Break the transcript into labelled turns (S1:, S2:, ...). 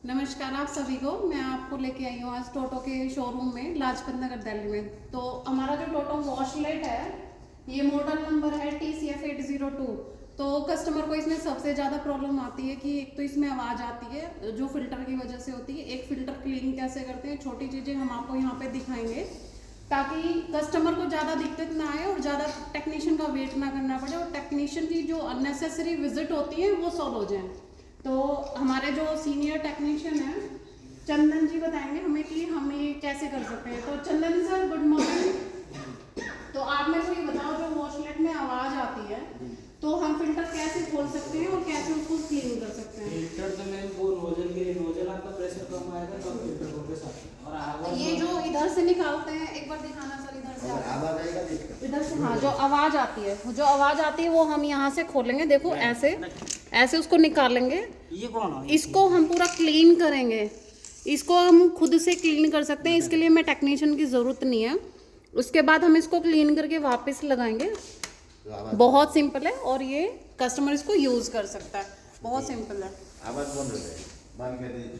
S1: नमस्कार आप सभी को। मैं आपको लेके आई हूँ आज टोटो के शोरूम में लाजपत नगर दिल्ली में। तो हमारा जो टोटो वॉशलेट है ये मॉडल नंबर है TCF 802। तो कस्टमर को इसमें सबसे ज़्यादा प्रॉब्लम आती है कि एक तो इसमें आवाज़ आती है जो फिल्टर की वजह से होती है। एक फिल्टर क्लीन कैसे करते हैं, छोटी चीज़ें हम आपको यहाँ पे दिखाएंगे ताकि कस्टमर को ज़्यादा दिक्कत ना आए और ज़्यादा टेक्नीशियन का वेट ना करना पड़े और टेक्नीशियन की जो अननेसेसरी विजिट होती है वो सॉल्व हो जाए। तो हमारे जो सीनियर टेक्नीशियन हैं चंदन जी बताएंगे हमें कि हम ये कैसे कर सकते हैं। तो चंदन सर गुड मॉर्निंग। तो आप मेरे को ये बताओ जो वॉशलेट में आवाज़ आती है तो हम फिल्टर कैसे खोल सकते हैं और कैसे उसको क्लीन कर सकते हैं।
S2: फिल्टर तो मैम वो नोजल के लिए नोजल आपका प्रेशर कम आएगा तो फिल्टर को के साथ और आवाज
S1: ये जो इधर से निकालते हैं एक बार दिखाना सर, इधर से
S3: आवाज आएगा दिक्कत।
S1: इधर से। हाँ जो आवाज़ आती है वो हम यहाँ से खोलेंगे। देखो ऐसे ऐसे उसको निकालेंगे।
S2: ये कौन है?
S1: इसको हम पूरा क्लीन करेंगे। इसको हम खुद से क्लीन कर सकते हैं, इसके लिए हमें टेक्नीशियन की ज़रूरत नहीं है। उसके बाद हम इसको क्लीन करके वापस लगाएंगे। बहुत सिंपल है और ये कस्टमर इसको यूज़ कर सकता है। बहुत सिंपल है।
S3: आवाज बंद हो जाएगी, बंद कर दीजिए।